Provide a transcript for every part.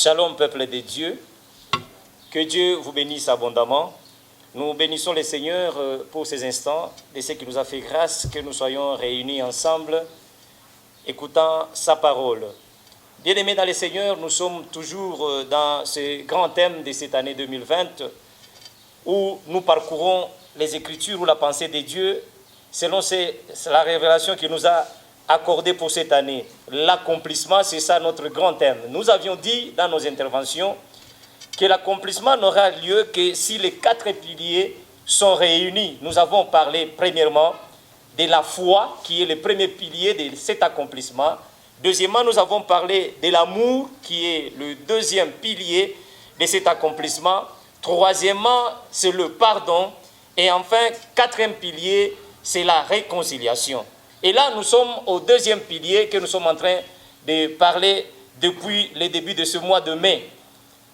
Shalom, peuple de Dieu. Que Dieu vous bénisse abondamment. Nous bénissons le Seigneur pour ces instants, de ce qui nous a fait grâce que nous soyons réunis ensemble, écoutant sa parole. Bien-aimés dans le Seigneur, nous sommes toujours dans ce grand thème de cette année 2020, où nous parcourons les Écritures ou la pensée de Dieu, selon la révélation qu'il nous a accordée pour cette année. L'accomplissement, c'est ça notre grand thème. Nous avions dit dans nos interventions que l'accomplissement n'aura lieu que si les 4 piliers sont réunis. Nous avons parlé premièrement de la foi, qui est le premier pilier de cet accomplissement. Deuxièmement, nous avons parlé de l'amour, qui est le deuxième pilier de cet accomplissement. Troisièmement, c'est le pardon. Et enfin, 4e pilier, c'est la réconciliation. Et là, nous sommes au 2e pilier que nous sommes en train de parler depuis le début de ce mois de mai.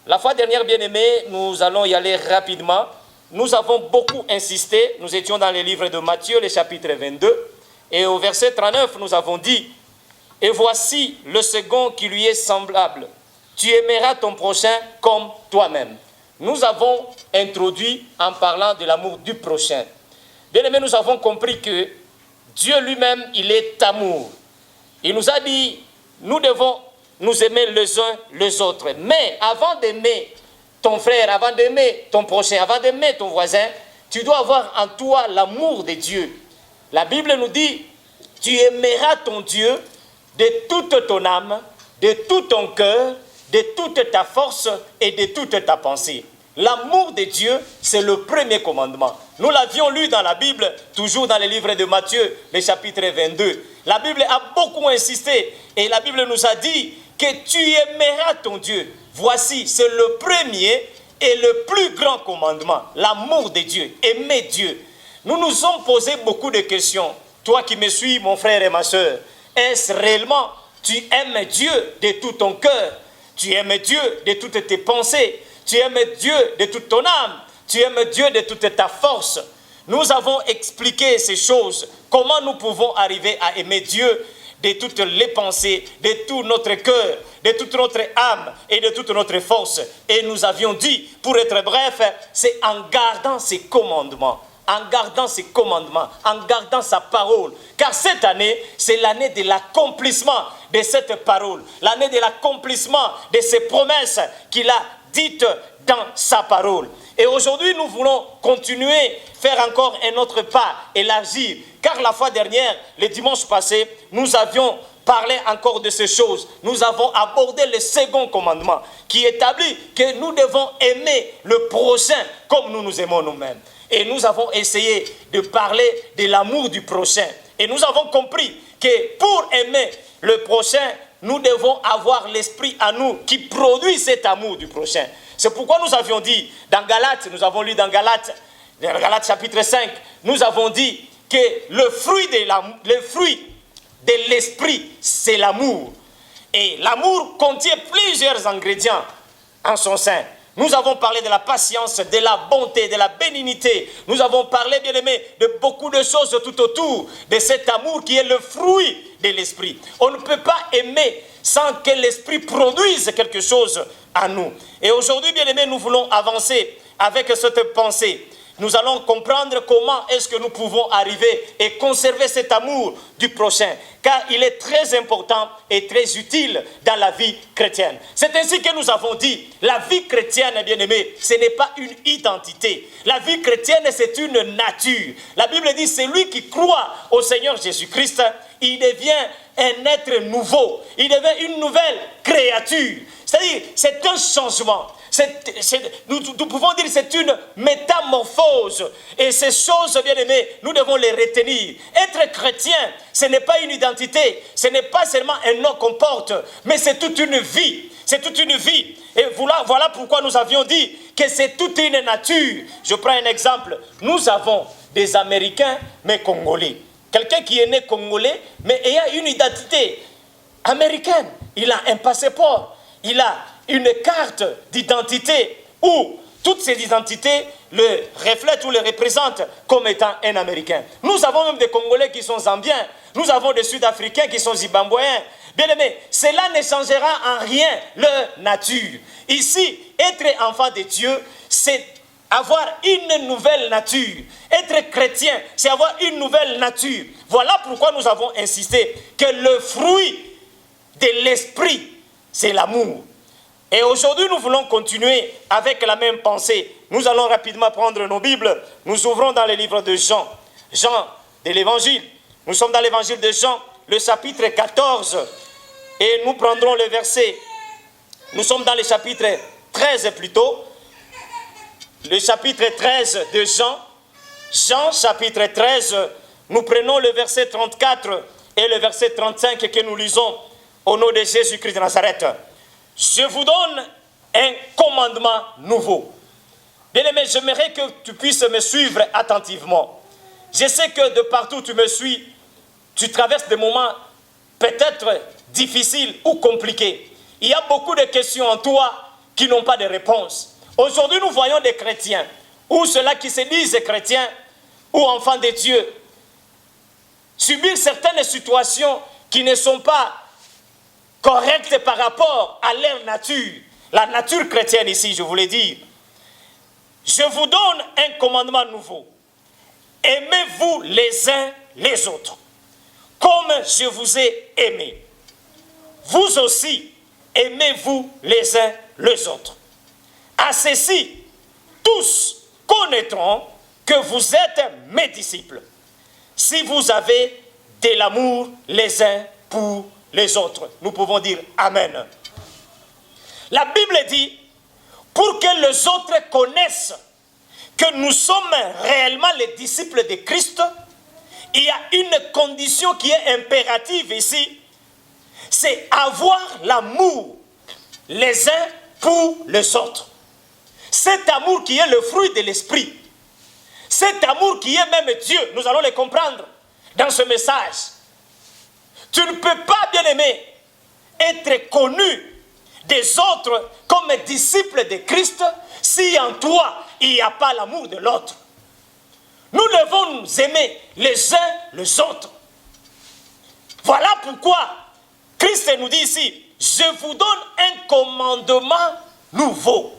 La fois dernière, bien-aimés, nous allons y aller rapidement. Nous avons beaucoup insisté. Nous étions dans le livre de Matthieu, le chapitre 22. Et au verset 39, nous avons dit « Et voici le second qui lui est semblable. Tu aimeras ton prochain comme toi-même. » Nous avons introduit en parlant de l'amour du prochain. Bien-aimés, nous avons compris que Dieu lui-même, il est amour. Il nous a dit, nous devons nous aimer les uns les autres. Mais avant d'aimer ton frère, avant d'aimer ton prochain, avant d'aimer ton voisin, tu dois avoir en toi l'amour de Dieu. La Bible nous dit, tu aimeras ton Dieu de toute ton âme, de tout ton cœur, de toute ta force et de toute ta pensée. L'amour de Dieu, c'est le premier commandement. Nous l'avions lu dans la Bible, toujours dans le livre de Matthieu, le chapitre 22. La Bible a beaucoup insisté et la Bible nous a dit que tu aimeras ton Dieu. Voici, c'est le premier et le plus grand commandement, l'amour de Dieu, aimer Dieu. Nous nous sommes posé beaucoup de questions. Toi qui me suis, mon frère et ma soeur, est-ce réellement tu aimes Dieu de tout ton cœur? Tu aimes Dieu de toutes tes pensées? Tu aimes Dieu de toute ton âme? Tu aimes Dieu de toute ta force? Nous avons expliqué ces choses. Comment nous pouvons arriver à aimer Dieu de toutes les pensées, de tout notre cœur, de toute notre âme et de toute notre force. Et nous avions dit, pour être bref, c'est en gardant ses commandements. En gardant ses commandements, en gardant sa parole. Car cette année, c'est l'année de l'accomplissement de cette parole. L'année de l'accomplissement de ses promesses qu'il a dites dans sa parole. Et aujourd'hui, nous voulons continuer, faire encore un autre pas, élargir. Car la fois dernière, le dimanche passé, nous avions parlé encore de ces choses. Nous avons abordé le second commandement qui établit que nous devons aimer le prochain comme nous nous aimons nous-mêmes. Et nous avons essayé de parler de l'amour du prochain. Et nous avons compris que pour aimer le prochain, nous devons avoir l'esprit à nous qui produit cet amour du prochain. C'est pourquoi nous avions dit, dans Galates, nous avons lu dans Galates chapitre 5, nous avons dit que le fruit de l'esprit, c'est l'amour. Et l'amour contient plusieurs ingrédients en son sein. Nous avons parlé de la patience, de la bonté, de la bénignité. Nous avons parlé, bien aimé, de beaucoup de choses tout autour de cet amour qui est le fruit de l'esprit. On ne peut pas aimer sans que l'esprit produise quelque chose à nous. Et aujourd'hui, bien aimé, nous voulons avancer avec cette pensée. Nous allons comprendre comment est-ce que nous pouvons arriver et conserver cet amour du prochain. Car il est très important et très utile dans la vie chrétienne. C'est ainsi que nous avons dit, la vie chrétienne, bien aimé, ce n'est pas une identité. La vie chrétienne, c'est une nature. La Bible dit, c'est lui qui croit au Seigneur Jésus-Christ, il devient un être nouveau. Il devient une nouvelle créature. C'est-à-dire, c'est un changement. Nous pouvons dire que c'est une métamorphose. Et ces choses, bien aimées, nous devons les retenir. Être chrétien, ce n'est pas une identité. Ce n'est pas seulement un nom qu'on porte, mais c'est toute une vie. C'est toute une vie. Et voilà pourquoi nous avions dit que c'est toute une nature. Je prends un exemple. Nous avons des Américains, mais Congolais. Quelqu'un qui est né Congolais, mais ayant une identité américaine. Il a un passeport. Il a une carte d'identité où toutes ces identités le reflètent ou le représentent comme étant un Américain. Nous avons même des Congolais qui sont zambiens. Nous avons des Sud-Africains qui sont zimbabwéens. Bien-aimés, cela ne changera en rien leur nature. Ici, être enfant de Dieu, c'est avoir une nouvelle nature. Être chrétien, c'est avoir une nouvelle nature. Voilà pourquoi nous avons insisté que le fruit de l'esprit, c'est l'amour. Et aujourd'hui, nous voulons continuer avec la même pensée. Nous allons rapidement prendre nos Bibles. Nous ouvrons dans le livre de Jean. Jean de l'Évangile. Nous sommes dans l'Évangile de Jean, le chapitre 14. Et nous prendrons le verset. Nous sommes dans le chapitre 13 plutôt. Le chapitre 13 de Jean. Jean chapitre 13. Nous prenons le verset 34 et le verset 35 que nous lisons au nom de Jésus-Christ de Nazareth. Je vous donne un commandement nouveau. Bien-aimé, j'aimerais que tu puisses me suivre attentivement. Je sais que de partout où tu me suis, tu traverses des moments peut-être difficiles ou compliqués. Il y a beaucoup de questions en toi qui n'ont pas de réponse. Aujourd'hui, nous voyons des chrétiens, ou ceux-là qui se disent chrétiens, ou enfants de Dieu, subir certaines situations qui ne sont pas correctes par rapport à leur nature. La nature chrétienne ici, je voulais dire. Je vous donne un commandement nouveau. Aimez-vous les uns les autres, comme je vous ai aimé. Vous aussi, aimez-vous les uns les autres. À ceci, tous connaîtront que vous êtes mes disciples, si vous avez de l'amour les uns pour les autres. Nous pouvons dire Amen. La Bible dit, pour que les autres connaissent que nous sommes réellement les disciples de Christ, il y a une condition qui est impérative ici, c'est avoir l'amour les uns pour les autres. Cet amour qui est le fruit de l'esprit, cet amour qui est même Dieu, nous allons le comprendre dans ce message. Tu ne peux pas, bien-aimé, être connu des autres comme disciple de Christ si en toi il n'y a pas l'amour de l'autre. Nous devons nous aimer les uns les autres. Voilà pourquoi Christ nous dit ici, je vous donne un commandement nouveau.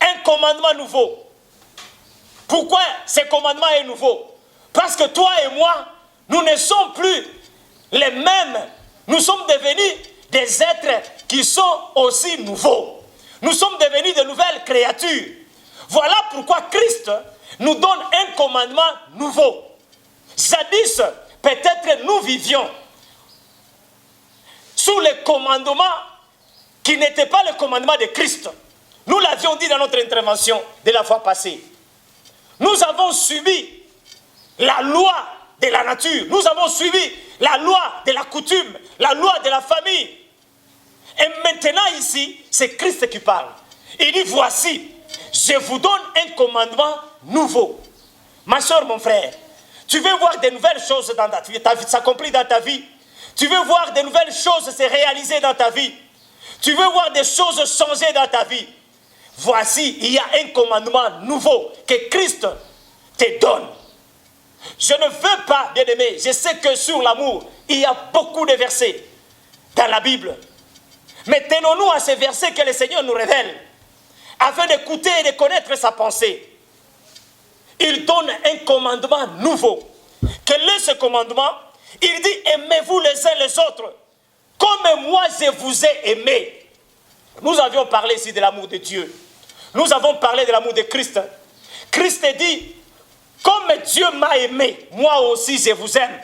Un commandement nouveau. Pourquoi ce commandement est nouveau? Parce que toi et moi, nous ne sommes plus les mêmes. Nous sommes devenus des êtres qui sont aussi nouveaux. Nous sommes devenus de nouvelles créatures. Voilà pourquoi Christ nous donne un commandement nouveau. Jadis, peut-être nous vivions sous le commandement qui n'était pas le commandement de Christ. Nous l'avions dit dans notre intervention de la fois passée. Nous avons subi la loi de la nature. Nous avons suivi la loi de la coutume, la loi de la famille. Et maintenant ici, c'est Christ qui parle. Il dit, voici, je vous donne un commandement nouveau. Ma soeur, mon frère, tu veux voir de nouvelles choses dans ta vie, s'accomplir dans ta vie. Tu veux voir de nouvelles choses se réaliser dans ta vie. Tu veux voir des choses changer dans ta vie. Voici, il y a un commandement nouveau que Christ te donne. Je ne veux pas, bien-aimé, je sais que sur l'amour, il y a beaucoup de versets dans la Bible. Mais tenons-nous à ces versets que le Seigneur nous révèle, afin d'écouter et de connaître sa pensée. Il donne un commandement nouveau. Quel est ce commandement? Il dit, aimez-vous les uns les autres, comme moi je vous ai aimé. Nous avions parlé ici de l'amour de Dieu. Nous avons parlé de l'amour de Christ. Christ dit, comme Dieu m'a aimé, moi aussi je vous aime.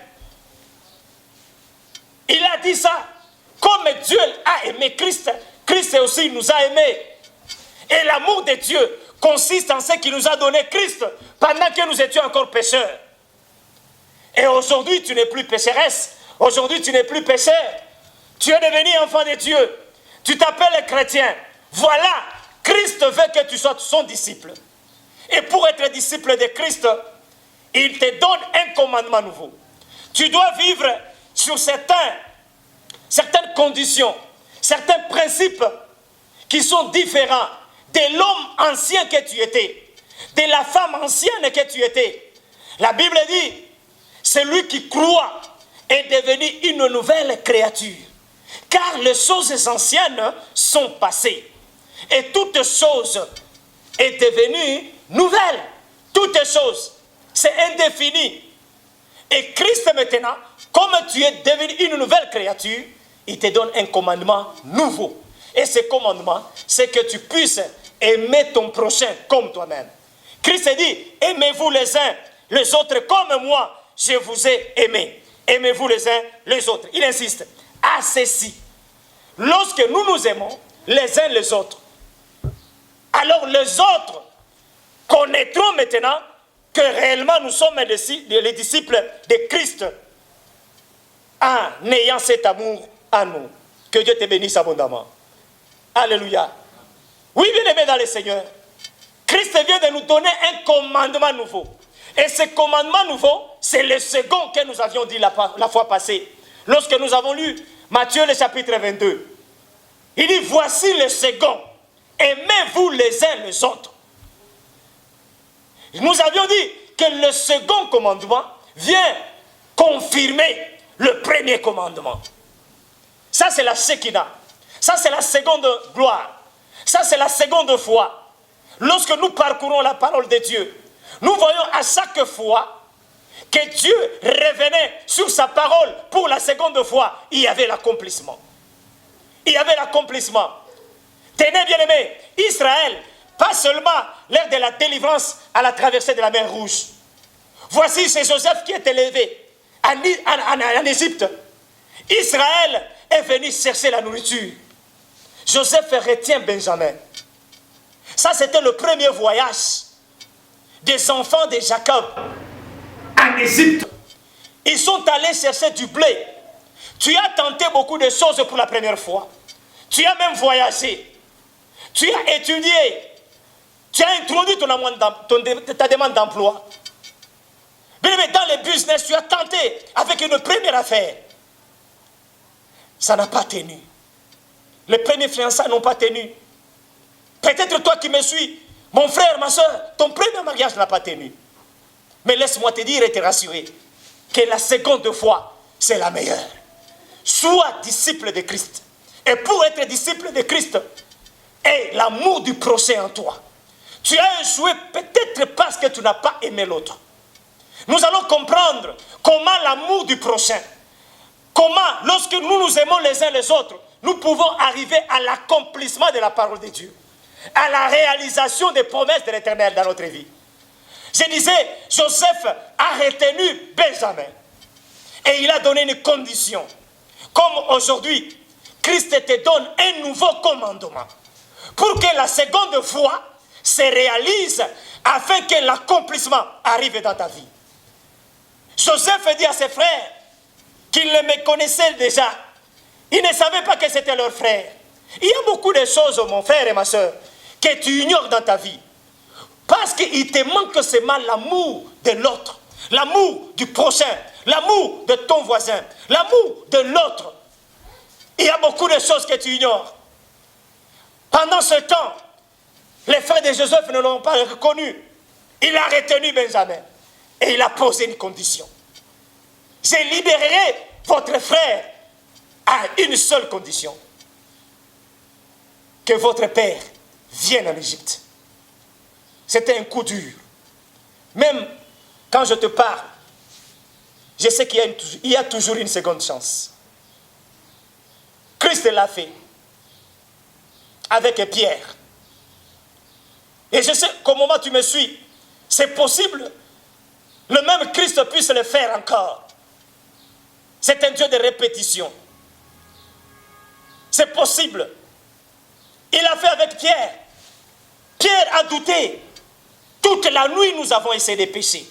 Il a dit ça. Comme Dieu a aimé Christ, Christ aussi nous a aimés. Et l'amour de Dieu consiste en ce qu'il nous a donné Christ pendant que nous étions encore pécheurs. Et aujourd'hui, tu n'es plus pécheresse. Aujourd'hui, tu n'es plus pécheur. Tu es devenu enfant de Dieu. Tu t'appelles chrétien. Voilà, Christ veut que tu sois son disciple. Et pour être disciple de Christ, il te donne un commandement nouveau. Tu dois vivre sur certaines conditions, certains principes qui sont différents de l'homme ancien que tu étais, de la femme ancienne que tu étais. La Bible dit, celui qui croit est devenu une nouvelle créature, car les choses anciennes sont passées, et toute chose est devenue nouvelle. Toutes choses, c'est indéfini. Et Christ maintenant, comme tu es devenu une nouvelle créature, il te donne un commandement nouveau. Et ce commandement, c'est que tu puisses aimer ton prochain comme toi-même. Christ dit, aimez-vous les uns les autres comme moi, je vous ai aimé. Aimez-vous les uns les autres. Il insiste, à ceci, lorsque nous nous aimons les uns les autres, alors les autres connaîtront maintenant que réellement nous sommes les disciples de Christ en ayant cet amour en nous. Que Dieu te bénisse abondamment. Alléluia. Oui, bien-aimés dans le Seigneur, Christ vient de nous donner un commandement nouveau. Et ce commandement nouveau, c'est le second que nous avions dit la fois passée. Lorsque nous avons lu Matthieu le chapitre 22. Il dit, voici le second. Aimez-vous les uns les autres. Nous avions dit que le second commandement vient confirmer le premier commandement. Ça, c'est la Shekinah. Ça, c'est la seconde gloire. Ça, c'est la seconde foi. Lorsque nous parcourons la parole de Dieu, nous voyons à chaque fois que Dieu revenait sur sa parole pour la seconde fois. Il y avait l'accomplissement. Il y avait l'accomplissement. Tenez bien aimé, Israël, pas seulement l'ère de la délivrance à la traversée de la mer Rouge. Voici, c'est Joseph qui est élevé en Égypte. Israël est venu chercher la nourriture. Joseph retient Benjamin. Ça, c'était le premier voyage des enfants de Jacob en Égypte. Ils sont allés chercher du blé. Tu as tenté beaucoup de choses pour la première fois. Tu as même voyagé. Tu as étudié. Tu as introduit ta demande d'emploi. Mais dans le business, tu as tenté avec une première affaire. Ça n'a pas tenu. Les premiers fiançailles n'ont pas tenu. Peut-être toi qui me suis, mon frère, ma soeur, ton premier mariage n'a pas tenu. Mais laisse-moi te dire et te rassurer que la seconde fois, c'est la meilleure. Sois disciple de Christ. Et pour être disciple de Christ, aie l'amour du prochain en toi. Tu as échoué peut-être parce que tu n'as pas aimé l'autre. Nous allons comprendre comment l'amour du prochain, comment lorsque nous nous aimons les uns les autres, nous pouvons arriver à l'accomplissement de la parole de Dieu, à la réalisation des promesses de l'Éternel dans notre vie. Je disais, Joseph a retenu Benjamin et il a donné une condition. Comme aujourd'hui, Christ te donne un nouveau commandement pour que la seconde fois se réalise afin que l'accomplissement arrive dans ta vie. Joseph dit à ses frères qu'ils me connaissaient déjà. Ils ne savaient pas que c'était leur frère. Il y a beaucoup de choses, mon frère et ma soeur, que tu ignores dans ta vie. Parce qu'il te manque seulement l'amour de l'autre, l'amour du prochain, l'amour de ton voisin, l'amour de l'autre. Il y a beaucoup de choses que tu ignores. Pendant ce temps, les frères de Joseph ne l'ont pas reconnu. Il a retenu Benjamin et il a posé une condition. Je libérerai votre frère à une seule condition. Que votre père vienne en Égypte. C'était un coup dur. Même quand je te parle, je sais qu'il y a toujours une seconde chance. Christ l'a fait avec Pierre. Et je sais qu'au moment où tu me suis, c'est possible, le même Christ puisse le faire encore. C'est un Dieu de répétition. C'est possible. Il l'a fait avec Pierre. Pierre a douté. Toute la nuit, nous avons essayé de pécher.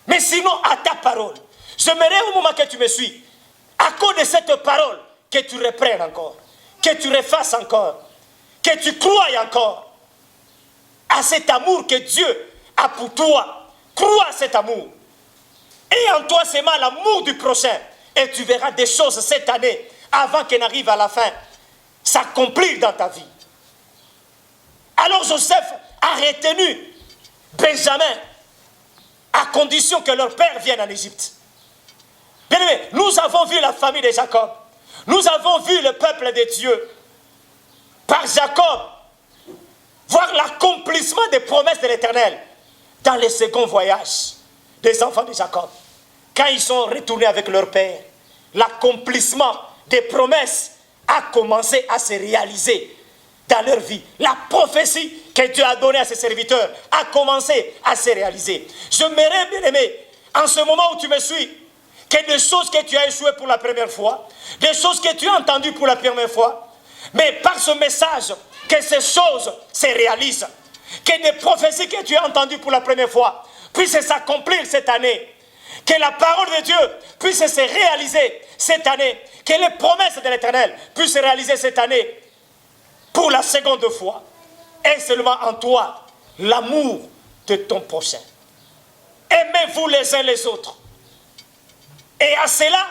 Mais sinon, à ta parole, j'aimerais au moment que tu me suis, à cause de cette parole, que tu reprennes encore, que tu refasses encore, que tu croies encore à cet amour que Dieu a pour toi. Crois à cet amour. Et en toi seulement l'amour du prochain. Et tu verras des choses cette année, avant qu'elle n'arrive à la fin, s'accomplir dans ta vie. Alors Joseph a retenu Benjamin à condition que leur père vienne en Égypte. Bien-aimés, nous avons vu la famille de Jacob. Nous avons vu le peuple de Dieu par Jacob voir l'accomplissement des promesses de l'Éternel dans les seconds voyages des enfants de Jacob. Quand ils sont retournés avec leur père, l'accomplissement des promesses a commencé à se réaliser dans leur vie. La prophétie que Dieu a donnée à ses serviteurs a commencé à se réaliser. Je m'aimerais, bien aimé, en ce moment où tu me suis, que des choses que tu as échoué pour la première fois, des choses que tu as entendues pour la première fois, mais par ce message, que ces choses se réalisent, que des prophéties que tu as entendues pour la première fois puissent s'accomplir cette année, que la parole de Dieu puisse se réaliser cette année, que les promesses de l'Éternel puissent se réaliser cette année pour la seconde fois, et seulement en toi l'amour de ton prochain. Aimez-vous les uns les autres. Et à cela,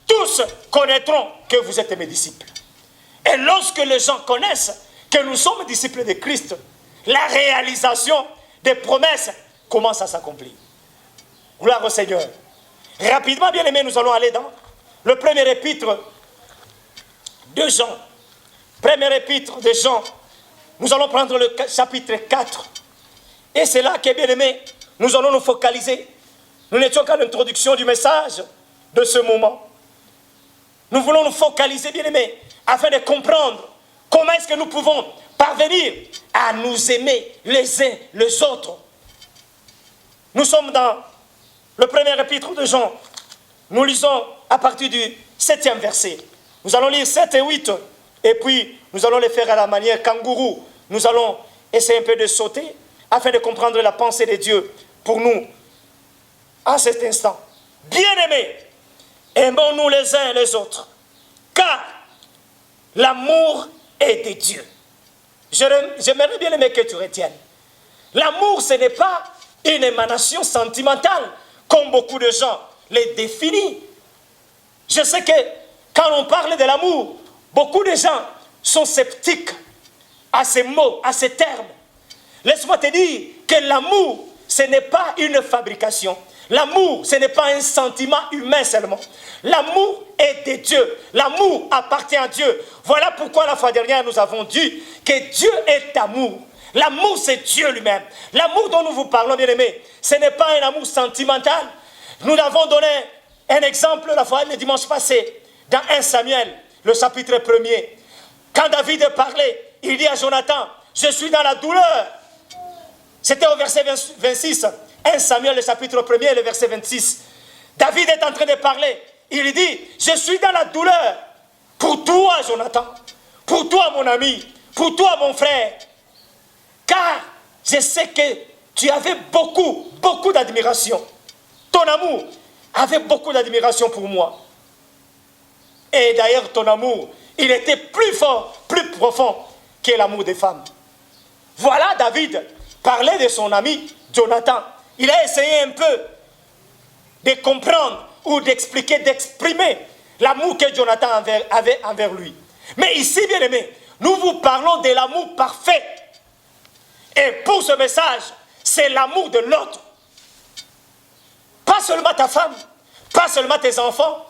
tous connaîtront que vous êtes mes disciples. Et lorsque les gens connaissent que nous sommes disciples de Christ, la réalisation des promesses commence à s'accomplir. Gloire au Seigneur. Rapidement, bien aimés, nous allons aller dans le premier épître de Jean. Premier épître de Jean. Nous allons prendre le chapitre 4. Et c'est là que, bien aimés, nous allons nous focaliser. Nous n'étions qu'à l'introduction du message de ce moment. Nous voulons nous focaliser, bien aimés, afin de comprendre comment est-ce que nous pouvons parvenir à nous aimer les uns les autres. Nous sommes dans le premier épître de Jean. Nous lisons à partir du 7e verset. Nous allons lire 7 et 8. Et puis, nous allons les faire à la manière kangourou. Nous allons essayer un peu de sauter afin de comprendre la pensée de Dieu pour nous en cet instant. Bien-aimés, aimons-nous les uns les autres, car l'amour est de Dieu. J'aimerais bien aimer que tu retiennes. L'amour, ce n'est pas une émanation sentimentale, comme beaucoup de gens les définissent. Je sais que quand on parle de l'amour, beaucoup de gens sont sceptiques à ces mots, à ces termes. Laisse-moi te dire que l'amour, ce n'est pas une fabrication. L'amour, ce n'est pas un sentiment humain seulement. L'amour est de Dieu. L'amour appartient à Dieu. Voilà pourquoi la fois dernière, nous avons dit que Dieu est amour. L'amour, c'est Dieu lui-même. L'amour dont nous vous parlons, bien aimés, ce n'est pas un amour sentimental. Nous avons donné un exemple la fois le dimanche passé, dans 1 Samuel, le chapitre 1er. Quand David parlait, il dit à Jonathan, je suis dans la douleur. C'était au verset 26. 1 Samuel, le chapitre 1er, le verset 26. David est en train de parler. Il dit, je suis dans la douleur. Pour toi, Jonathan. Pour toi, mon ami. Pour toi, mon frère. Car je sais que tu avais beaucoup d'admiration. Ton amour avait beaucoup d'admiration pour moi. Et d'ailleurs, ton amour, il était plus fort, plus profond que l'amour des femmes. Voilà, David parlait de son ami Jonathan. Il a essayé un peu de comprendre ou d'expliquer, d'exprimer l'amour que Jonathan avait envers lui. Mais ici, bien aimé, nous vous parlons de l'amour parfait. Et pour ce message, c'est l'amour de l'autre. Pas seulement ta femme, pas seulement tes enfants.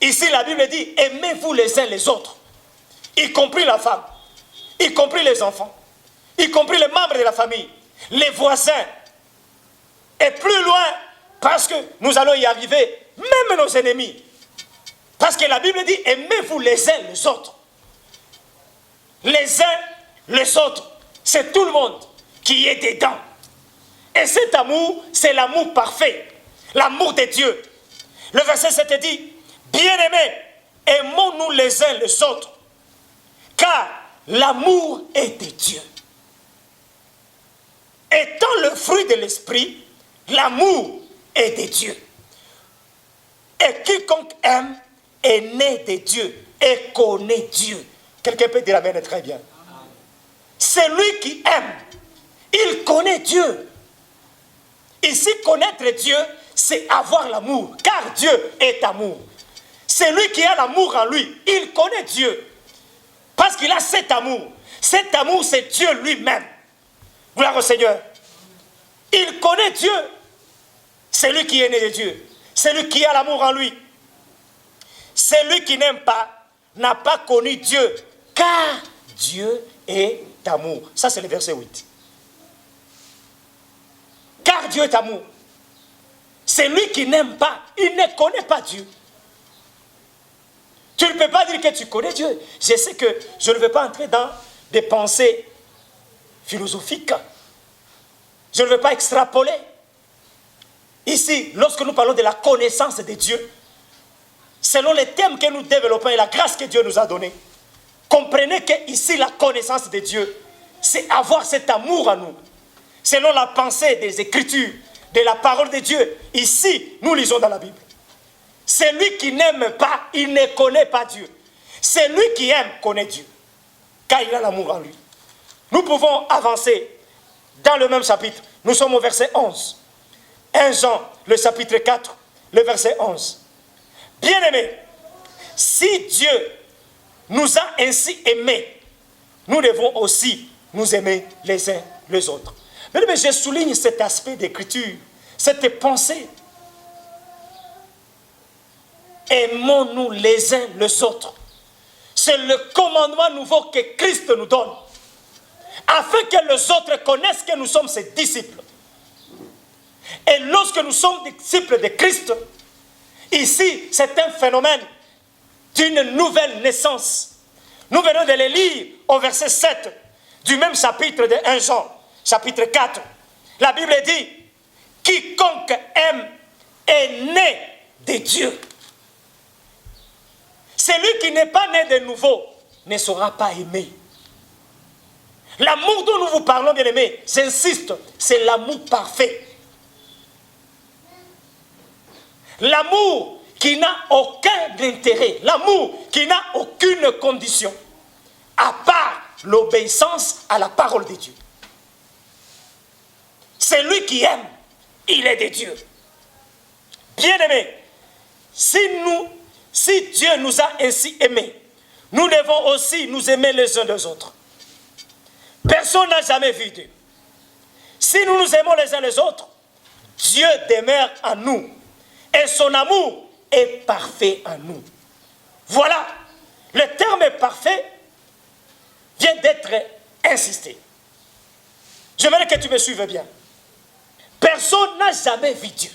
Ici, la Bible dit, aimez-vous les uns les autres. Y compris la femme, y compris les enfants, y compris les membres de la famille, les voisins. Et plus loin, parce que nous allons y arriver, même nos ennemis. Parce que la Bible dit, aimez-vous les uns les autres. Les uns les autres. C'est tout le monde qui est dedans. Et cet amour, c'est l'amour parfait. L'amour de Dieu. Le verset 7 dit, bien-aimés, aimons-nous les uns les autres. Car l'amour est de Dieu. Étant le fruit de l'esprit, l'amour est de Dieu. Et quiconque aime est né de Dieu et connaît Dieu. Quelqu'un peut dire amen très bien. Celui qui aime, il connaît Dieu. Ici, connaître Dieu, c'est avoir l'amour, car Dieu est amour. Celui qui a l'amour en lui, il connaît Dieu. Parce qu'il a cet amour. Cet amour, c'est Dieu lui-même. Gloire au Seigneur. Il connaît Dieu. C'est lui qui est né de Dieu. C'est lui qui a l'amour en lui. Celui qui n'aime pas n'a pas connu Dieu, car Dieu est amour. Ça, c'est le verset 8. Car Dieu est amour. Celui qui n'aime pas, il ne connaît pas Dieu. Tu ne peux pas dire que tu connais Dieu. Je sais que je ne veux pas entrer dans des pensées philosophiques. Je ne veux pas extrapoler. Ici, lorsque nous parlons de la connaissance de Dieu, selon les thèmes que nous développons et la grâce que Dieu nous a donnée, comprenez que ici, la connaissance de Dieu, c'est avoir cet amour à nous. Selon la pensée des Écritures, de la parole de Dieu, ici, nous lisons dans la Bible. Celui qui n'aime pas, il ne connaît pas Dieu. Celui qui aime connaît Dieu, car il a l'amour en lui. Nous pouvons avancer dans le même chapitre. Nous sommes au verset 11. 1 Jean, le chapitre 4, le verset 11. Bien-aimés, si Dieu nous a ainsi aimés, nous devons aussi nous aimer les uns les autres. Mais je souligne cet aspect d'écriture, cette pensée. Aimons-nous les uns les autres. C'est le commandement nouveau que Christ nous donne, afin que les autres connaissent que nous sommes ses disciples. Et lorsque nous sommes disciples de Christ, ici, c'est un phénomène d'une nouvelle naissance. Nous venons de le lire au verset 7 du même chapitre de 1 Jean, chapitre 4. La Bible dit, quiconque aime est né de Dieu. Celui qui n'est pas né de nouveau ne sera pas aimé. L'amour dont nous vous parlons, bien-aimés, j'insiste, c'est l'amour parfait. L'amour qui n'a aucun intérêt, l'amour qui n'a aucune condition, à part l'obéissance à la parole de Dieu. Celui qui aime, il est de Dieu. Bien-aimés, si Dieu nous a ainsi aimés, nous devons aussi nous aimer les uns les autres. Personne n'a jamais vu Dieu. Si nous nous aimons les uns les autres, Dieu demeure en nous et son amour est parfait en nous. Voilà, le terme parfait vient d'être insisté. J'aimerais que tu me suives bien. Personne n'a jamais vu Dieu.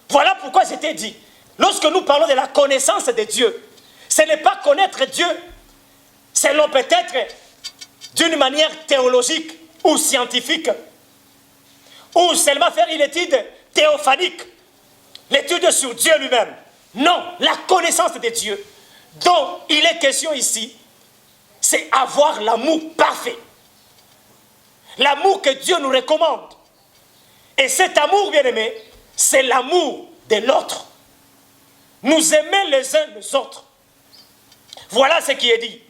Voilà pourquoi je t'ai dit, lorsque nous parlons de la connaissance de Dieu, ce n'est pas connaître Dieu selon peut-être d'une manière théologique ou scientifique, ou seulement faire une étude théophanique, l'étude sur Dieu lui-même. Non, la connaissance de Dieu dont il est question ici, c'est avoir l'amour parfait. L'amour que Dieu nous recommande. Et cet amour, bien-aimé, c'est l'amour de l'autre. Nous aimer les uns les autres. Voilà ce qui est dit.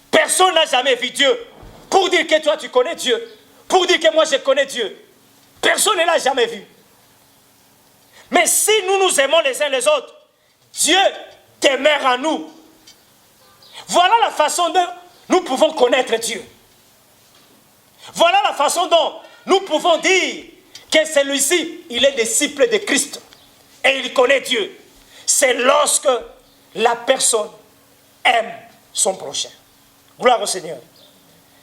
Personne n'a jamais vu Dieu. Pour dire que toi tu connais Dieu, pour dire que moi je connais Dieu, personne ne l'a jamais vu. Mais si nous nous aimons les uns les autres, Dieu demeure en nous. Voilà la façon dont nous pouvons connaître Dieu. Voilà la façon dont nous pouvons dire que celui-ci, il est disciple de Christ et il connaît Dieu. C'est lorsque la personne aime son prochain. Gloire au Seigneur.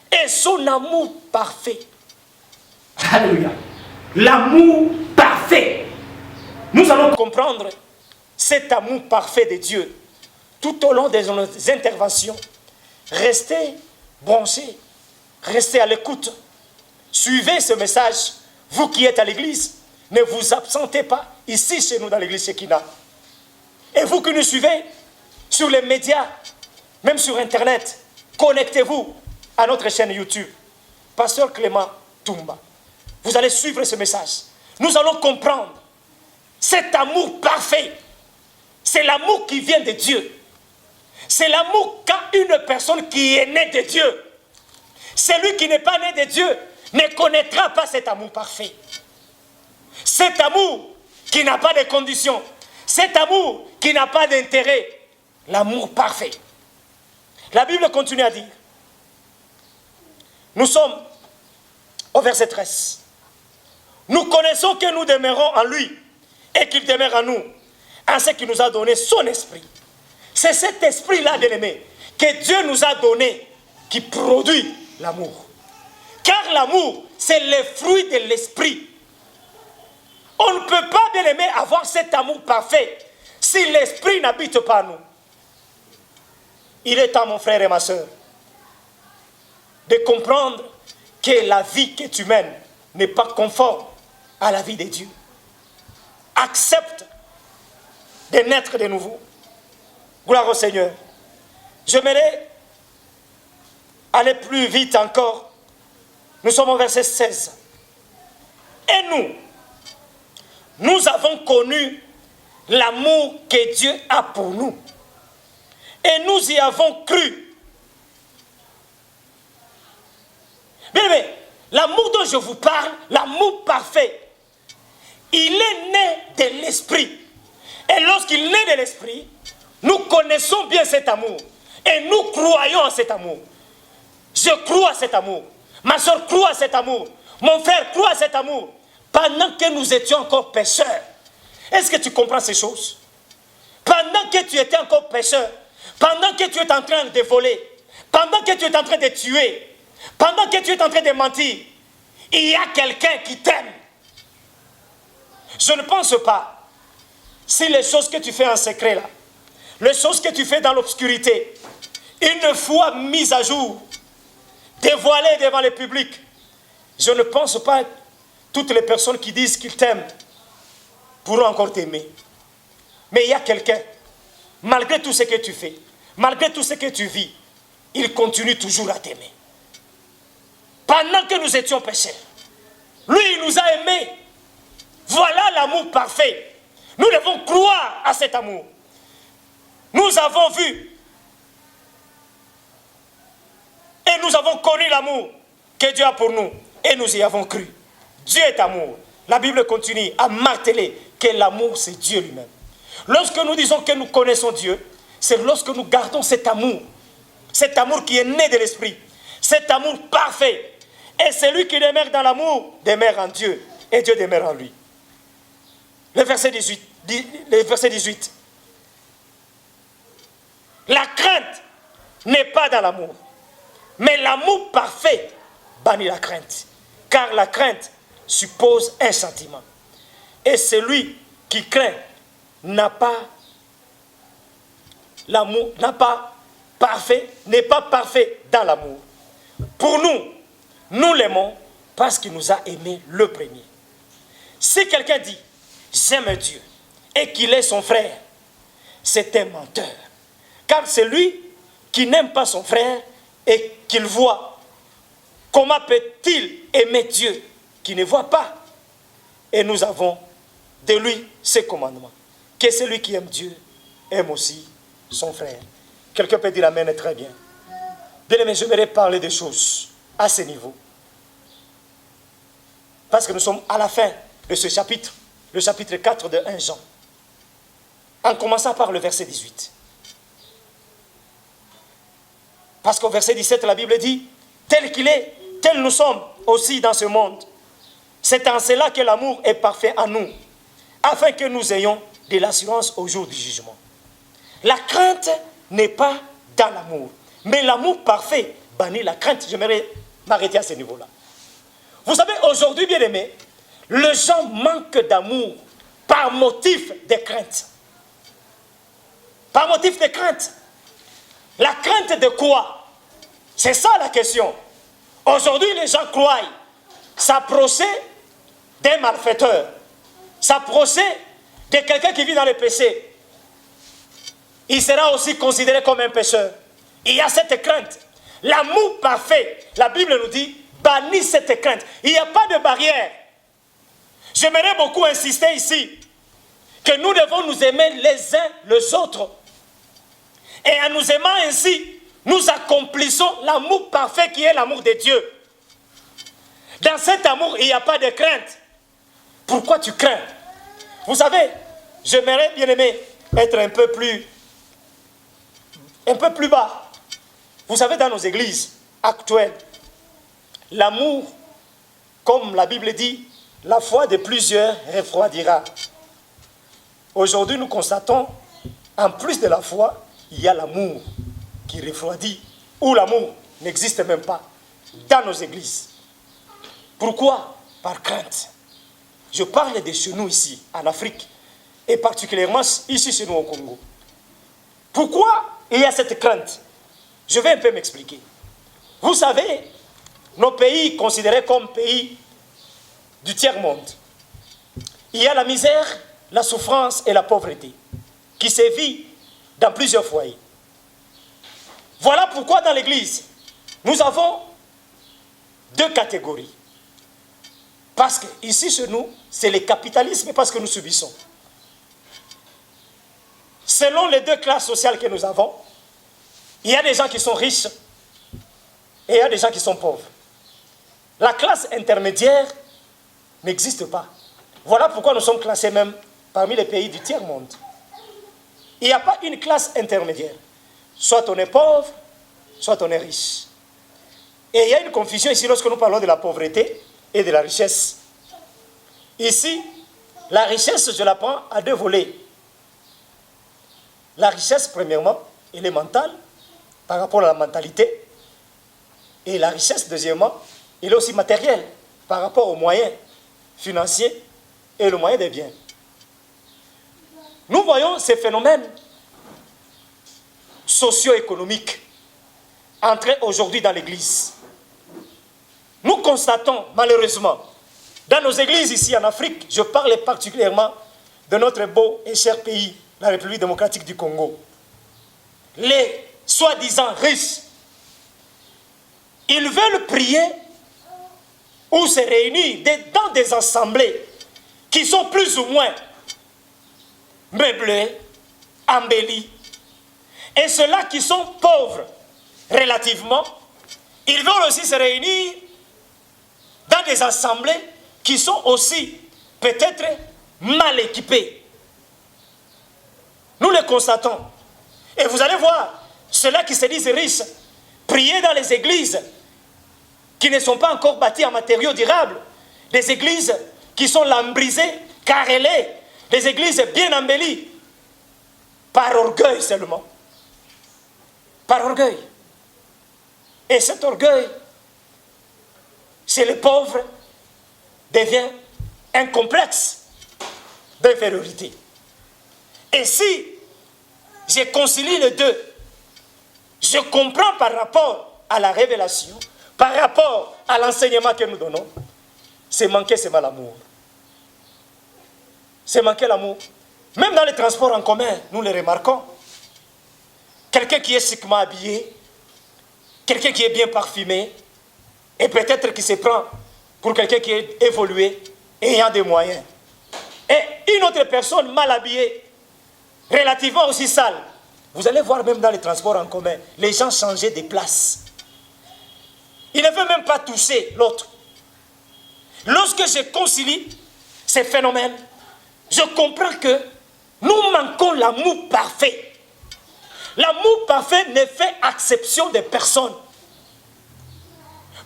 Et son amour parfait. Alléluia. L'amour parfait. Nous allons comprendre cet amour parfait de Dieu tout au long de nos interventions. Restez branchés, restez à l'écoute. Suivez ce message. Vous qui êtes à l'église, ne vous absentez pas ici chez nous dans l'église Shekinah. Et vous qui nous suivez sur les médias, même sur Internet, connectez-vous à notre chaîne YouTube, Pasteur Clément Toumba. Vous allez suivre ce message. Nous allons comprendre cet amour parfait. C'est l'amour qui vient de Dieu. C'est l'amour qu'a une personne qui est née de Dieu. Celui qui n'est pas né de Dieu ne connaîtra pas cet amour parfait. Cet amour qui n'a pas de conditions. Cet amour qui n'a pas d'intérêt. L'amour parfait. La Bible continue à dire. Nous sommes au verset 13. Nous connaissons que nous demeurons en lui et qu'il demeure en nous. en ce qu'il nous a donné son esprit. C'est cet esprit-là, bien-aimé, que Dieu nous a donné, qui produit l'amour. Car l'amour, c'est le fruit de l'esprit. On ne peut pas, bien-aimé, avoir cet amour parfait si l'esprit n'habite pas en nous. Il est temps, mon frère et ma soeur, de comprendre que la vie que tu mènes n'est pas conforme à la vie de Dieu. Accepte de naître de nouveau. Gloire au Seigneur. J'aimerais aller plus vite encore. Nous sommes au verset 16. Et nous avons connu l'amour que Dieu a pour nous. Et nous y avons cru. Bien, l'amour dont je vous parle, l'amour parfait, il est né de l'esprit. Et lorsqu'il naît de l'esprit, nous connaissons bien cet amour. Et nous croyons à cet amour. Je crois à cet amour. Ma soeur croit à cet amour. Mon frère croit à cet amour. Pendant que nous étions encore pécheurs. Est-ce que tu comprends ces choses? Pendant que tu étais encore pécheur, pendant que tu es en train de voler, pendant que tu es en train de tuer, pendant que tu es en train de mentir, il y a quelqu'un qui t'aime. Je ne pense pas, si les choses que tu fais en secret là, les choses que tu fais dans l'obscurité, une fois mises à jour, dévoilées devant le public, je ne pense pas que toutes les personnes qui disent qu'ils t'aiment pourront encore t'aimer. Mais il y a quelqu'un, malgré tout ce que tu fais, malgré tout ce que tu vis, il continue toujours à t'aimer. Pendant que nous étions pécheurs, lui, il nous a aimés. Voilà l'amour parfait. Nous devons croire à cet amour. Nous avons vu et nous avons connu l'amour que Dieu a pour nous et nous y avons cru. Dieu est amour. La Bible continue à marteler que l'amour, c'est Dieu lui-même. Lorsque nous disons que nous connaissons Dieu, c'est lorsque nous gardons cet amour qui est né de l'esprit, cet amour parfait. Et celui qui demeure dans l'amour demeure en Dieu et Dieu demeure en lui. Le verset 18. La crainte n'est pas dans l'amour, mais l'amour parfait bannit la crainte, car la crainte suppose un sentiment. Et celui qui craint n'est pas parfait dans l'amour. Pour nous l'aimons parce qu'il nous a aimés le premier. Si quelqu'un dit « j'aime Dieu » et qu'il est son frère, c'est un menteur. Car celui qui n'aime pas son frère et qu'il voit, comment peut-il aimer Dieu qui ne voit pas? Et nous avons de lui ce commandement, que celui qui aime Dieu aime aussi son frère. Quelqu'un peut dire amen, très bien. Bien aimé, j'aimerais parler des choses à ce niveau. Parce que nous sommes à la fin de ce chapitre, le chapitre 4 de 1 Jean. En commençant par le verset 18. Parce qu'au verset 17, la Bible dit, tel qu'il est, tel nous sommes aussi dans ce monde. C'est en cela que l'amour est parfait en nous, afin que nous ayons de l'assurance au jour du jugement. La crainte n'est pas dans l'amour, mais l'amour parfait bannit la crainte. J'aimerais m'arrêter à ce niveau-là. Vous savez, aujourd'hui, bien aimés, les gens manquent d'amour par motif de crainte. Par motif de crainte. La crainte de quoi? C'est ça la question. Aujourd'hui, les gens croient s'approcher d'un malfaiteur, s'approcher de quelqu'un qui vit dans le péché. Il sera aussi considéré comme un pécheur. Il y a cette crainte. L'amour parfait, la Bible nous dit, bannit cette crainte. Il n'y a pas de barrière. J'aimerais beaucoup insister ici que nous devons nous aimer les uns les autres. Et en nous aimant ainsi, nous accomplissons l'amour parfait qui est l'amour de Dieu. Dans cet amour, il n'y a pas de crainte. Pourquoi tu crains? Vous savez, j'aimerais bien aimer être un peu plus bas. Vous savez, dans nos églises actuelles, l'amour, comme la Bible dit, la foi de plusieurs refroidira. Aujourd'hui, nous constatons, en plus de la foi, il y a l'amour qui refroidit, ou l'amour n'existe même pas dans nos églises. Pourquoi? Par crainte. Je parle de chez nous ici, en Afrique, et particulièrement ici chez nous au Congo. Pourquoi il y a cette crainte? Je vais un peu m'expliquer. Vous savez, nos pays considérés comme pays du tiers-monde, il y a la misère, la souffrance et la pauvreté qui sévit dans plusieurs foyers. Voilà pourquoi dans l'Église, nous avons deux catégories. Parce que ici chez nous, c'est le capitalisme parce que nous subissons. Selon les deux classes sociales que nous avons, il y a des gens qui sont riches et il y a des gens qui sont pauvres. La classe intermédiaire n'existe pas. Voilà pourquoi nous sommes classés même parmi les pays du tiers-monde. Il n'y a pas une classe intermédiaire. Soit on est pauvre, soit on est riche. Et il y a une confusion ici lorsque nous parlons de la pauvreté et de la richesse. Ici, la richesse, je la prends à deux volets. La richesse, premièrement, elle est mentale, par rapport à la mentalité. Et la richesse, deuxièmement, elle est aussi matérielle, par rapport aux moyens financiers et le moyen des biens. Nous voyons ces phénomènes socio-économiques entrer aujourd'hui dans l'Église. Nous constatons, malheureusement, dans nos églises ici en Afrique, je parle particulièrement de notre beau et cher pays, la République démocratique du Congo. Les soi-disant riches, ils veulent prier ou se réunir dans des assemblées qui sont plus ou moins meublées, embellies. Et ceux-là qui sont pauvres relativement, ils veulent aussi se réunir dans des assemblées qui sont aussi peut-être mal équipées. Nous le constatons. Et vous allez voir, ceux-là qui se disent riches, prier dans les églises qui ne sont pas encore bâties en matériaux durables, des églises qui sont lambrisées, carrelées, des églises bien embellies, par orgueil seulement. Par orgueil. Et cet orgueil, chez les pauvres, devient un complexe d'infériorité. Et si je concilie les deux, je comprends par rapport à la révélation, par rapport à l'enseignement que nous donnons, c'est manquer seulement l'amour. C'est manquer l'amour. Même dans les transports en commun, nous le remarquons. Quelqu'un qui est chiquement habillé, quelqu'un qui est bien parfumé, et peut-être qui se prend pour quelqu'un qui est évolué, ayant des moyens. Et une autre personne mal habillée, relativement aussi sale. Vous allez voir même dans les transports en commun, les gens changer de place. Il ne veut même pas toucher l'autre. Lorsque je concilie ces phénomènes, je comprends que nous manquons l'amour parfait. L'amour parfait ne fait exception de personne.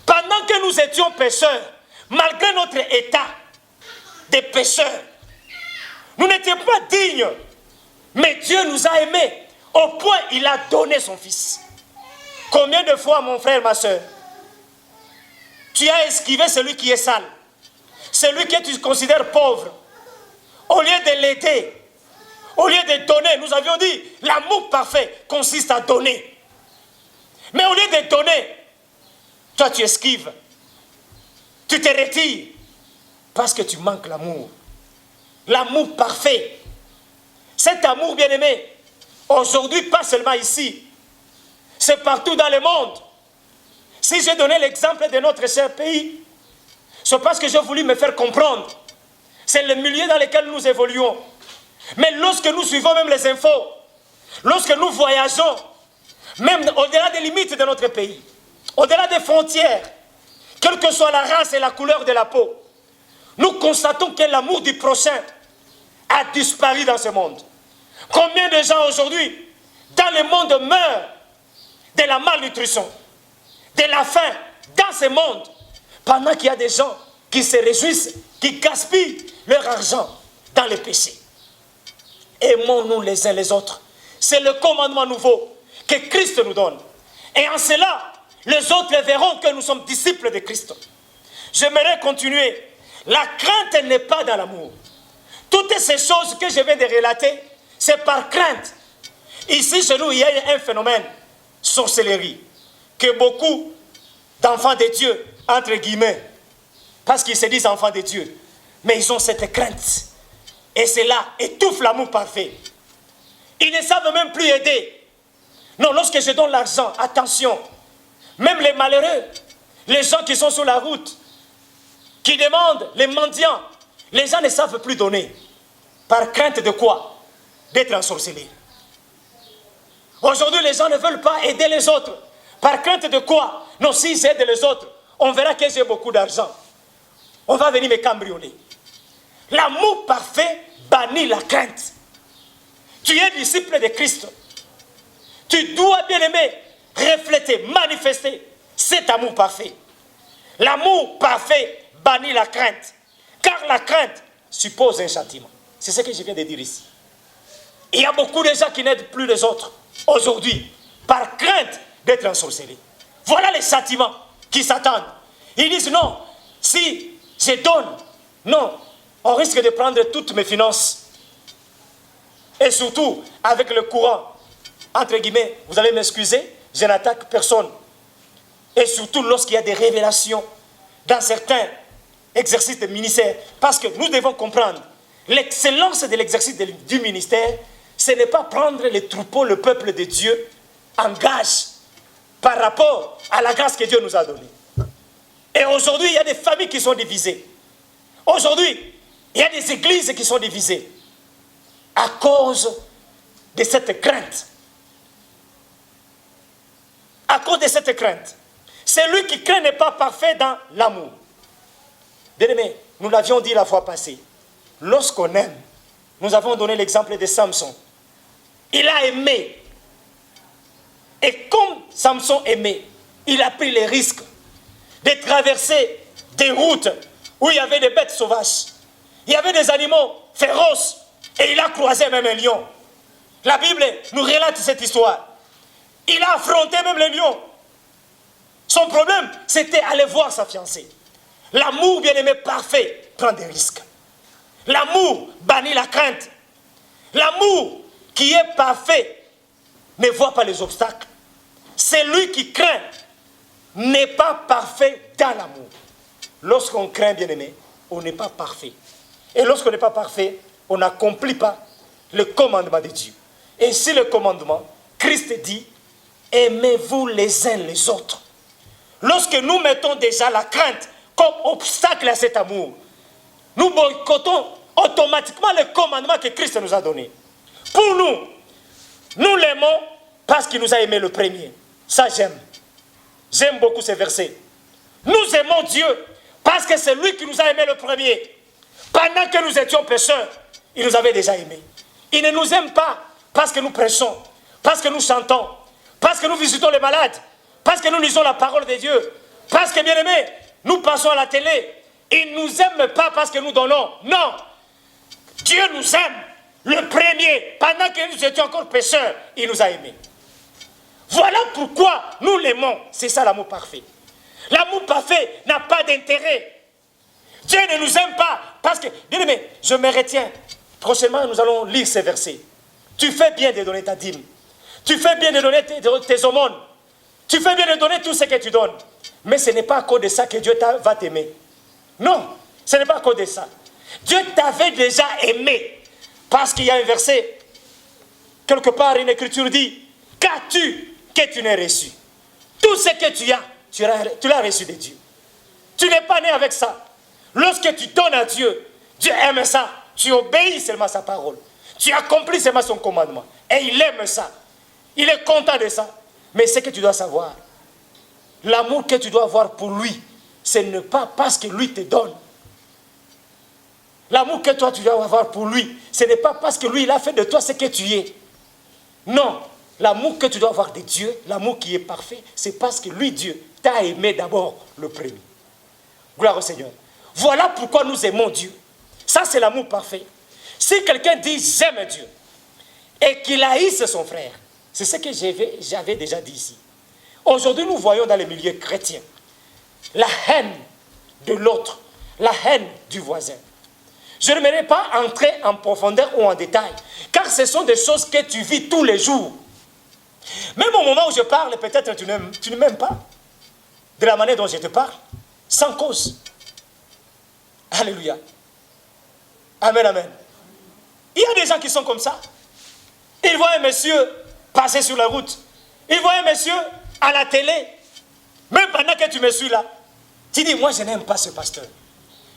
Pendant que nous étions pécheurs, malgré notre état de pécheurs, nous n'étions pas dignes. Mais Dieu nous a aimés au point où il a donné son Fils. Combien de fois, mon frère, ma soeur, tu as esquivé celui qui est sale, celui que tu considères pauvre, au lieu de l'aider, au lieu de donner. Nous avions dit, l'amour parfait consiste à donner. Mais au lieu de donner, toi tu esquives, tu te retires, parce que tu manques l'amour. L'amour parfait. Cet amour bien-aimé, aujourd'hui, pas seulement ici, c'est partout dans le monde. Si j'ai donné l'exemple de notre cher pays, c'est parce que j'ai voulu me faire comprendre. C'est le milieu dans lequel nous évoluons. Mais lorsque nous suivons même les infos, lorsque nous voyageons, même au-delà des limites de notre pays, au-delà des frontières, quelle que soit la race et la couleur de la peau, nous constatons que l'amour du prochain a disparu dans ce monde. Combien de gens aujourd'hui, dans le monde, meurent de la malnutrition, de la faim, dans ce monde, pendant qu'il y a des gens qui se réjouissent, qui gaspillent leur argent dans le péché. Aimons-nous les uns les autres. C'est le commandement nouveau que Christ nous donne. Et en cela, les autres verront que nous sommes disciples de Christ. J'aimerais continuer. La crainte n'est pas dans l'amour. Toutes ces choses que je viens de relater, c'est par crainte. Ici, chez nous, il y a un phénomène, sorcellerie, que beaucoup d'enfants de Dieu, entre guillemets, parce qu'ils se disent enfants de Dieu, mais ils ont cette crainte. Et cela étouffe l'amour parfait. Ils ne savent même plus aider. Non, lorsque je donne l'argent, attention, même les malheureux, les gens qui sont sur la route, qui demandent, les mendiants, les gens ne savent plus donner. Par crainte de quoi? D'être ensorcelés. Aujourd'hui, les gens ne veulent pas aider les autres. Par crainte de quoi? Non, si j'aide les autres, on verra que j'ai beaucoup d'argent. On va venir me cambrioler. L'amour parfait bannit la crainte. Tu es disciple de Christ. Tu dois, bien aimer, refléter, manifester cet amour parfait. L'amour parfait bannit la crainte. Car la crainte suppose un châtiment. C'est ce que je viens de dire ici. Il y a beaucoup de gens qui n'aident plus les autres aujourd'hui par crainte d'être ensorcelés. Voilà les châtiments qui s'attendent. Ils disent non, si je donne, non, on risque de prendre toutes mes finances. Et surtout, avec le courant, entre guillemets, vous allez m'excuser, je n'attaque personne. Et surtout lorsqu'il y a des révélations dans certains exercices de ministère. Parce que nous devons comprendre, l'excellence de l'exercice du ministère, ce n'est pas prendre les troupeaux, le peuple de Dieu, en gage par rapport à la grâce que Dieu nous a donnée. Et aujourd'hui, il y a des familles qui sont divisées. Aujourd'hui, il y a des églises qui sont divisées à cause de cette crainte. À cause de cette crainte. Celui qui craint n'est pas parfait dans l'amour. Bien-aimés, nous l'avions dit la fois passée. Lorsqu'on aime, nous avons donné l'exemple de Samson. Il a aimé. Et comme Samson aimait, il a pris les risques de traverser des routes où il y avait des bêtes sauvages. Il y avait des animaux féroces. Et il a croisé même un lion. La Bible nous relate cette histoire. Il a affronté même le lion. Son problème, c'était aller voir sa fiancée. L'amour, bien-aimé, parfait, prend des risques. L'amour bannit la crainte. L'amour qui est parfait ne voit pas les obstacles. Celui qui craint n'est pas parfait dans l'amour. Lorsqu'on craint, bien-aimé, on n'est pas parfait. Et lorsqu'on n'est pas parfait, on n'accomplit pas le commandement de Dieu. Et si le commandement, Christ dit, aimez-vous les uns les autres. Lorsque nous mettons déjà la crainte comme obstacle à cet amour, nous boycottons automatiquement le commandement que Christ nous a donné. Pour nous, nous l'aimons parce qu'il nous a aimé le premier. Ça, j'aime. J'aime beaucoup ces versets. Nous aimons Dieu parce que c'est lui qui nous a aimé le premier. Pendant que nous étions pécheurs, il nous avait déjà aimés. Il ne nous aime pas parce que nous prêchons, parce que nous chantons, parce que nous visitons les malades, parce que nous lisons la parole de Dieu, parce que, bien aimés, nous passons à la télé. Il ne nous aime pas parce que nous donnons. Non. Dieu nous aime. Le premier, pendant que nous étions encore pécheurs, il nous a aimés. Voilà pourquoi nous l'aimons. C'est ça l'amour parfait. L'amour parfait n'a pas d'intérêt. Dieu ne nous aime pas parce que, bien aimé, je me retiens. Prochainement, nous allons lire ces versets. Tu fais bien de donner ta dîme. Tu fais bien de donner tes aumônes. Tu fais bien de donner tout ce que tu donnes. Mais ce n'est pas à cause de ça que Dieu va t'aimer. Non, ce n'est pas à cause de ça. Dieu t'avait déjà aimé. Parce qu'il y a un verset, quelque part, une écriture dit, qu'as-tu que tu n'aies reçu? Tout ce que tu as, tu l'as reçu de Dieu. Tu n'es pas né avec ça. Lorsque tu donnes à Dieu, Dieu aime ça. Tu obéis seulement à sa parole. Tu accomplis seulement son commandement. Et il aime ça. Il est content de ça. Mais ce que tu dois savoir, l'amour que tu dois avoir pour lui, ce n'est pas parce que lui te donne. L'amour que toi tu dois avoir pour lui, ce n'est pas parce que lui il a fait de toi ce que tu es. Non, l'amour que tu dois avoir de Dieu, l'amour qui est parfait, c'est parce que lui, Dieu, t'a aimé d'abord le premier. Gloire au Seigneur. Voilà pourquoi nous aimons Dieu. Ça c'est l'amour parfait. Si quelqu'un dit j'aime Dieu, et qu'il haïsse son frère. C'est ce que j'avais déjà dit ici. Aujourd'hui, nous voyons dans les milieux chrétiens la haine de l'autre, la haine du voisin. Je n'aimerais pas entrer en profondeur ou en détail, car ce sont des choses que tu vis tous les jours. Même au moment où je parle, peut-être tu ne m'aimes pas de la manière dont je te parle, sans cause. Alléluia. Amen, amen. Il y a des gens qui sont comme ça. Ils voient un monsieur passer sur la route. Ils voient un monsieur à la télé. Même pendant que tu me suis là, tu dis, moi je n'aime pas ce pasteur.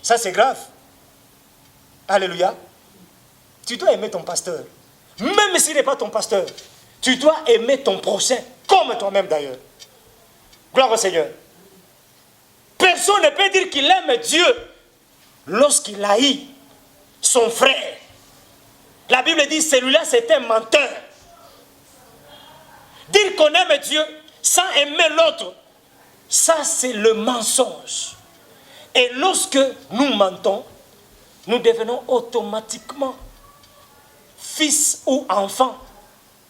Ça c'est grave. Alléluia. Tu dois aimer ton pasteur. Même s'il n'est pas ton pasteur, tu dois aimer ton prochain, comme toi-même d'ailleurs. Gloire au Seigneur. Personne ne peut dire qu'il aime Dieu lorsqu'il haït son frère. La Bible dit, celui-là c'est un menteur. Dire qu'on aime Dieu sans aimer l'autre, ça c'est le mensonge. Et lorsque nous mentons, nous devenons automatiquement fils ou enfants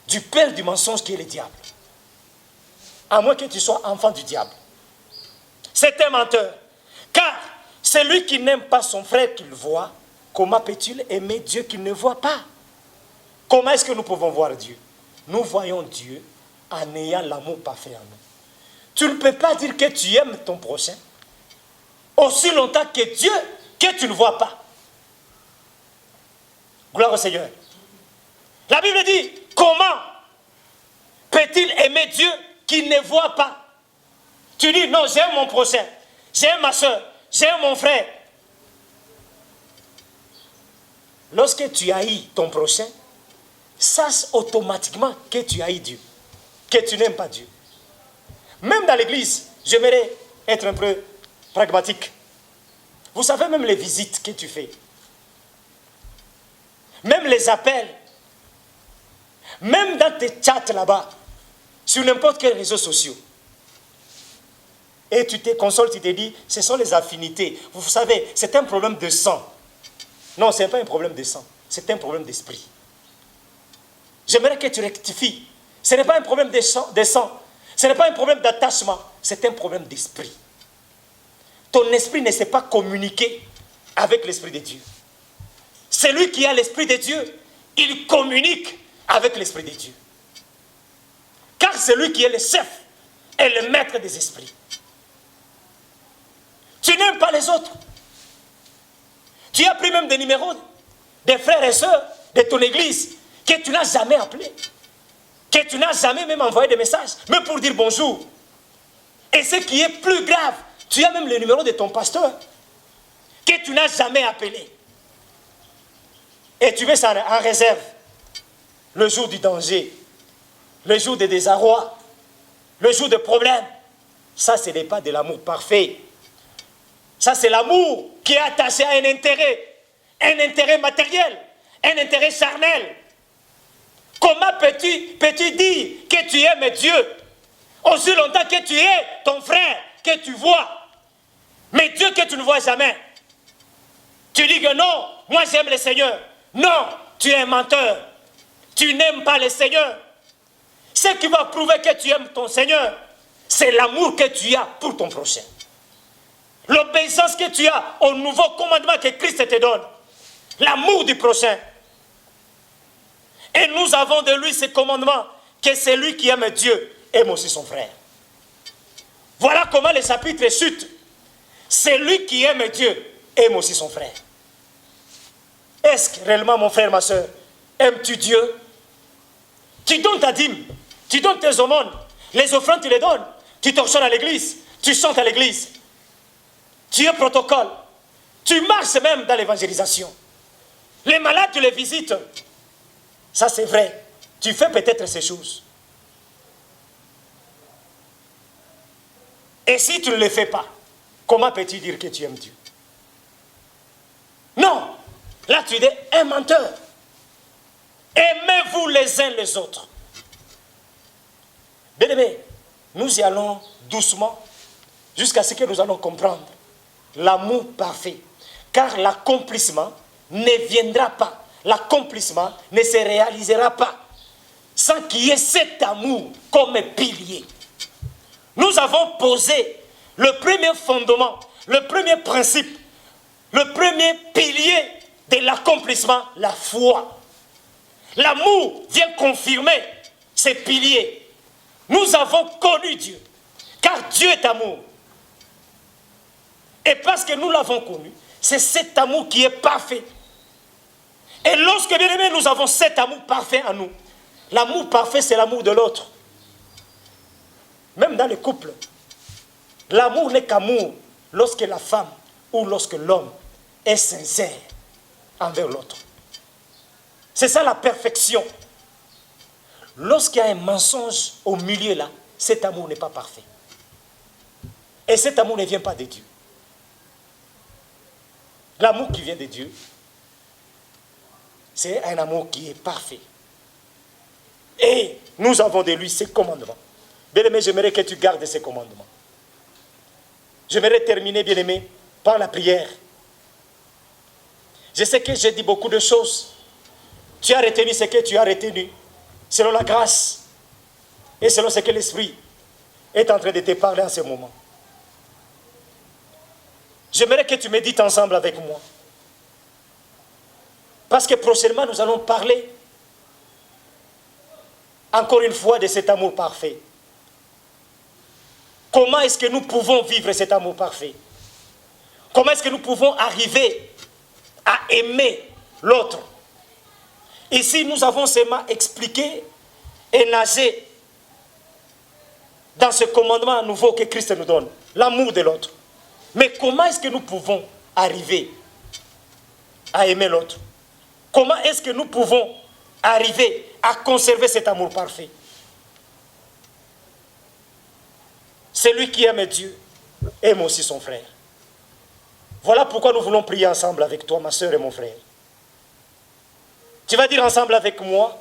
du père du mensonge qui est le diable. À moins que tu sois enfant du diable. C'est un menteur. Car celui qui n'aime pas son frère qu'il voit, comment peut-il aimer Dieu qu'il ne voit pas? Comment est-ce que nous pouvons voir Dieu? Nous voyons Dieu en ayant l'amour parfait en nous. Tu ne peux pas dire que tu aimes ton prochain aussi longtemps que Dieu que tu ne vois pas. Gloire au Seigneur. La Bible dit, comment peut-il aimer Dieu qu'il ne voit pas? Tu dis, non, j'aime mon prochain, j'aime ma soeur, j'aime mon frère. Lorsque tu haïs ton prochain, sache automatiquement que tu haïs Dieu, que tu n'aimes pas Dieu. Même dans l'église, j'aimerais être un peu pragmatique. Vous savez, même les visites que tu fais, même les appels, même dans tes chats là-bas, sur n'importe quel réseau social, et tu te consoles, tu te dis, ce sont les affinités. Vous savez, c'est un problème de sang. Non, ce n'est pas un problème de sang, c'est un problème d'esprit. J'aimerais que tu rectifies. Ce n'est pas un problème de sang, ce n'est pas un problème d'attachement, c'est un problème d'esprit. Ton esprit ne sait pas communiquer avec l'esprit de Dieu. Celui qui a l'esprit de Dieu, il communique avec l'esprit de Dieu. Car celui qui est le chef est le maître des esprits. Tu n'aimes pas les autres. Tu as pris même des numéros des frères et sœurs de ton église que tu n'as jamais appelés, que tu n'as jamais même envoyé des messages, même pour dire bonjour. Et ce qui est plus grave, tu as même le numéro de ton pasteur que tu n'as jamais appelé. Et tu mets ça en réserve. Le jour du danger, le jour des désarrois, le jour des problèmes. Ça, ce n'est pas de l'amour parfait. Ça, c'est l'amour qui est attaché à un intérêt matériel, un intérêt charnel. Comment peux-tu dire que tu aimes Dieu aussi longtemps que tu es ton frère que tu vois, mais Dieu que tu ne vois jamais? Tu dis que non, moi j'aime le Seigneur. Non, tu es un menteur. Tu n'aimes pas le Seigneur. Ce qui va prouver que tu aimes ton Seigneur, c'est l'amour que tu as pour ton prochain. L'obéissance que tu as au nouveau commandement que Christ te donne. L'amour du prochain. Et nous avons de lui ce commandement, que celui qui aime Dieu aime aussi son frère. Voilà comment le chapitre chute. Celui qui aime Dieu aime aussi son frère. Est-ce que réellement, mon frère, ma soeur, aimes-tu Dieu? Tu donnes ta dîme, tu donnes tes aumônes, les offrandes tu les donnes, tu te chantes à l'église, tu chantes à l'église, tu es protocole, tu marches même dans l'évangélisation. Les malades, tu les visites. Ça, c'est vrai. Tu fais peut-être ces choses. Et si tu ne le fais pas, comment peux-tu dire que tu aimes Dieu? Non. Là, tu es un menteur. Aimez-vous les uns les autres. Bien-aimés, nous y allons doucement jusqu'à ce que nous allons comprendre l'amour parfait. Car l'accomplissement ne viendra pas. L'accomplissement ne se réalisera pas sans qu'il y ait cet amour comme pilier. Nous avons posé le premier fondement, le premier principe, le premier pilier de l'accomplissement, la foi. L'amour vient confirmer ces piliers. Nous avons connu Dieu, car Dieu est amour. Et parce que nous l'avons connu, c'est cet amour qui est parfait. Et lorsque, bien aimé, nous avons cet amour parfait en nous, l'amour parfait, c'est l'amour de l'autre. Même dans les couples, l'amour n'est qu'amour lorsque la femme ou lorsque l'homme est sincère envers l'autre. C'est ça la perfection. Lorsqu'il y a un mensonge au milieu là, cet amour n'est pas parfait. Et cet amour ne vient pas de Dieu. L'amour qui vient de Dieu, c'est un amour qui est parfait. Et nous avons de lui ses commandements. Bien-aimé, j'aimerais que tu gardes ces commandements. J'aimerais terminer, bien-aimé, par la prière. Je sais que j'ai dit beaucoup de choses. Tu as retenu ce que tu as retenu, selon la grâce et selon ce que l'Esprit est en train de te parler en ce moment. J'aimerais que tu médites ensemble avec moi. Parce que prochainement, nous allons parler encore une fois de cet amour parfait. Comment est-ce que nous pouvons vivre cet amour parfait? Comment est-ce que nous pouvons arriver à aimer l'autre? Ici, nous avons seulement expliqué et nagé dans ce commandement nouveau que Christ nous donne, l'amour de l'autre. Mais comment est-ce que nous pouvons arriver à aimer l'autre? Comment est-ce que nous pouvons arriver à conserver cet amour parfait? Celui qui aime Dieu aime aussi son frère. Voilà pourquoi nous voulons prier ensemble avec toi, ma soeur et mon frère. Tu vas dire ensemble avec moi,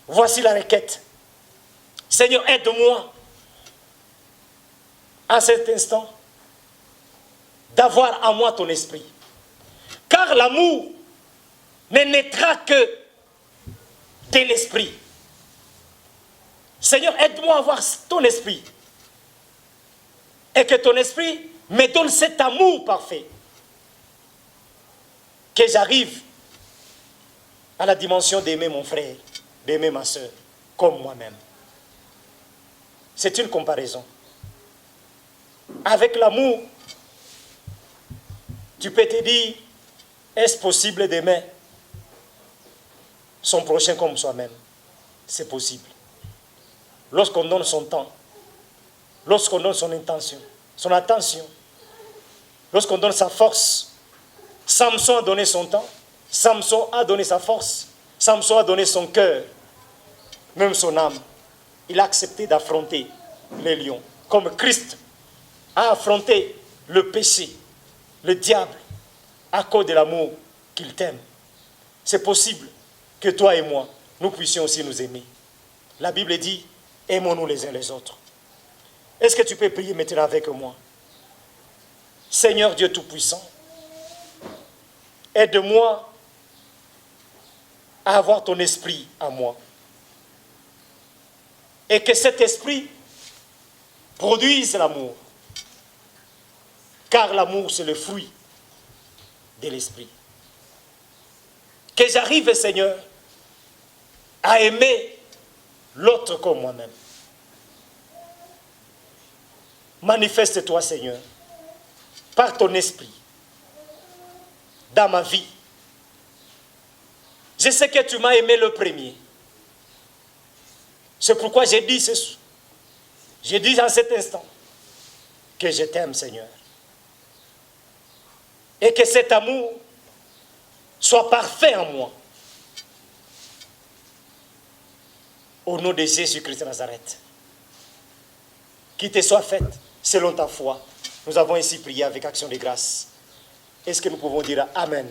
voici la requête. Seigneur, aide-moi à cet instant d'avoir en moi ton esprit. Car l'amour ne naîtra que de l'esprit. Seigneur, aide-moi à avoir ton esprit. Et que ton esprit me donne cet amour parfait. Que j'arrive à la dimension d'aimer mon frère, d'aimer ma soeur, comme moi-même. C'est une comparaison. Avec l'amour, tu peux te dire, est-ce possible d'aimer son prochain comme soi-même? C'est possible. Lorsqu'on donne son temps, lorsqu'on donne son intention, son attention, lorsqu'on donne sa force. Samson a donné son temps, Samson a donné sa force, Samson a donné son cœur, même son âme. Il a accepté d'affronter les lions, comme Christ a affronté le péché, le diable, à cause de l'amour qu'il t'aime. C'est possible que toi et moi, nous puissions aussi nous aimer. La Bible dit, aimons-nous les uns les autres. Est-ce que tu peux prier maintenant avec moi? Seigneur Dieu Tout-Puissant, aide-moi à avoir ton esprit en moi. Et que cet esprit produise l'amour. Car l'amour, c'est le fruit de l'esprit. Que j'arrive, Seigneur, à aimer l'autre comme moi-même. Manifeste-toi, Seigneur, par ton esprit, dans ma vie. Je sais que tu m'as aimé le premier. C'est pourquoi j'ai dit en cet instant que je t'aime, Seigneur. Et que cet amour soit parfait en moi. Au nom de Jésus-Christ de Nazareth. Qu'il te soit faite selon ta foi. Nous avons ici prié avec action de grâce. Est-ce que nous pouvons dire Amen?